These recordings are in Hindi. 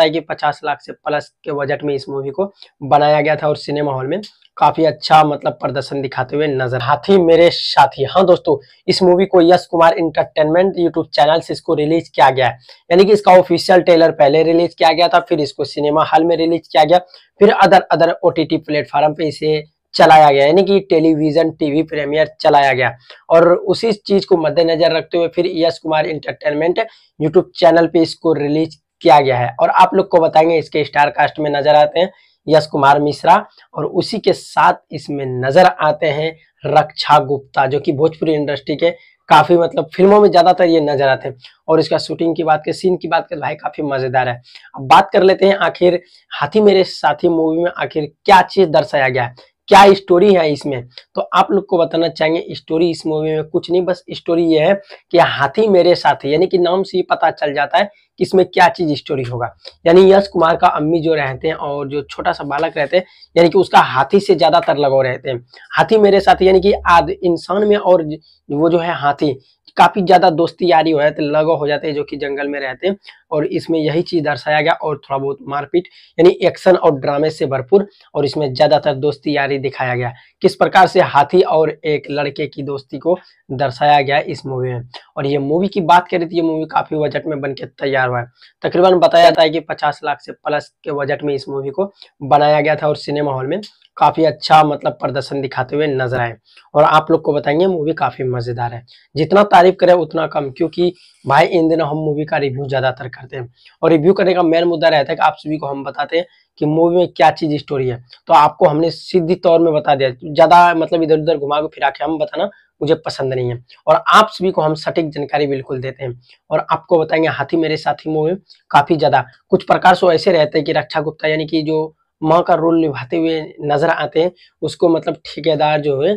जाता है कि 50 लाख से प्लस के बजट में इस मूवी को बनाया गया था और सिनेमा हॉल में काफी अच्छा मतलब प्रदर्शन दिखाते हुए नजर। हाथी मेरे साथी, हाँ दोस्तों, इस मूवी को Yash Kumar entertainment YouTube channel से इसको रिलीज किया गया है। यानी कि इसका ऑफिशियल ट्रेलर पहले रिलीज किया गया था, फिर इसको सिनेमा हॉल में रिलीज किया गया, फिर अदर ओटीटी प्लेटफॉर्म पे इसे चलाया गया, यानी कि टेलीविजन टीवी प्रीमियर चलाया गया। और उसी चीज को मद्देनजर रखते हुए फिर Yash Kumar entertainment YouTube channel पे इसको रिलीज किया गया है। और आप लोग को बताएंगे इसके स्टार कास्ट में नजर आते हैं यश कुमार मिश्रा, और उसी के साथ इसमें नजर आते हैं रक्षा गुप्ता, जो कि भोजपुरी इंडस्ट्री के काफी मतलब फिल्मों में ज्यादातर ये नजर आते हैं। और इसका शूटिंग की बात करें, सीन की बात करें, भाई काफी मजेदार है। अब बात कर लेते हैं आखिर हाथी मेरे साथी मूवी में आखिर क्या चीज दर्शाया गया है, क्या स्टोरी है इसमें। तो आप लोग को बताना चाहेंगे स्टोरी इस मूवी में कुछ नहीं, बस स्टोरी ये है कि हाथी मेरे साथी, यानी कि नाम से ही पता चल जाता है कि इसमें क्या चीज स्टोरी होगा। यानी यश कुमार का अम्मी जो रहते हैं और जो छोटा सा बालक रहते हैं, यानी कि उसका हाथी से ज्यादातर लगाव रहते हैं। हाथी मेरे साथी यानी कि आदि इंसान में और वो जो है हाथी काफी ज्यादा दोस्ती यारी हो जाते, लगाव हो जाते हैं, जो कि जंगल में रहते हैं। और इसमें यही चीज दर्शाया गया, और थोड़ा बहुत मारपीट यानी एक्शन और ड्रामे से भरपूर, और इसमें ज्यादातर दोस्ती यारी दिखाया गया, किस प्रकार से हाथी और एक लड़के की दोस्ती को दर्शाया गया इस मूवी में। और ये मूवी की बात करें तो ये मूवी काफी बजट में बनके तैयार हुआ है। तकरीबन बताया जाता है कि 50 लाख से प्लस के बजट में इस मूवी को बनाया गया था और सिनेमा हॉल में काफी अच्छा मतलब प्रदर्शन दिखाते हुए नजर आए। और आप लोग को बताएंगे मूवी काफी मजेदार है, जितना तारीफ करें उतना कम, क्योंकि भाई इन दिनों हम मूवी का रिव्यू ज्यादातर करते हैं, और रिव्यू करने का मेन मुद्दा रहता है कि आप सभी को हम बताते हैं कि मूवी में क्या चीज स्टोरी है। तो आपको हमने सीधी तौर में बता दिया, ज्यादा मतलब इधर उधर घुमा के फिरा के हम बताना मुझे पसंद नहीं है, और आप सभी को हम सटीक जानकारी बिल्कुल देते हैं। और आपको बताएंगे हाथी मेरे साथी मूवी काफी ज्यादा कुछ प्रकार से ऐसे रहते हैं कि रक्षा गुप्ता यानी कि जो माँ का रोल निभाते हुए नजर आते हैं, उसको मतलब ठेकेदार जो है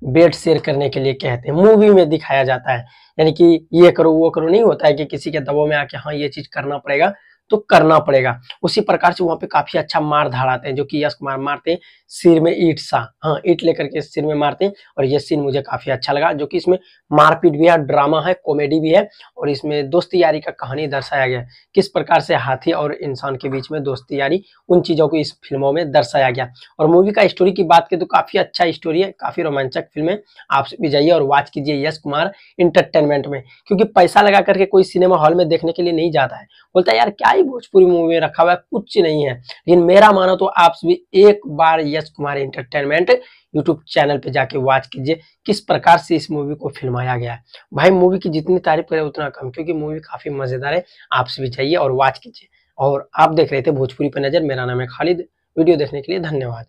बेड शेयर करने के लिए कहते हैं, मूवी में दिखाया जाता है। यानी कि ये करो वो करो नहीं होता है कि किसी के दबाव में आके हाँ ये चीज करना पड़ेगा तो करना पड़ेगा। उसी प्रकार से वहां पे काफी अच्छा मार धाड़ आते हैं, जो कि यश कुमार मारते हैं सिर में ईट सा, हाँ ईट लेकर के सिर में मारते हैं। और ये सीन मुझे काफी अच्छा लगा, जो कि इसमें मारपीट भी है, ड्रामा है, कॉमेडी भी है, और इसमें दोस्ती यारी का कहानी दर्शाया गया है, किस प्रकार से हाथी और इंसान के बीच में दोस्ती यारी, उन चीजों को इस फिल्मों में दर्शाया गया। और मूवी का स्टोरी की बात करें तो काफी अच्छा स्टोरी है, काफी रोमांचक फिल्म है। आप भी जाइए और वॉच कीजिए यश कुमार इंटरटेनमेंट में, क्योंकि पैसा लगा करके कोई सिनेमा हॉल में देखने के लिए नहीं जाता है, बोलता है यार क्या ही भोजपुरी मूवी में रखा हुआ है, कुछ नहीं है। लेकिन मेरा मानो तो आप भी एक बार Yash Kumar entertainment YouTube channel पे जाके वॉच कीजिए किस प्रकार से इस मूवी को फिल्माया गया है। भाई मूवी की जितनी तारीफ करें उतना कम, क्योंकि मूवी काफी मजेदार है। आप भी जाइए और वॉच कीजिए। और आप देख रहे थे भोजपुरी पे नजर, मेरा नाम है खालिद। वीडियो देखने के लिए धन्यवाद।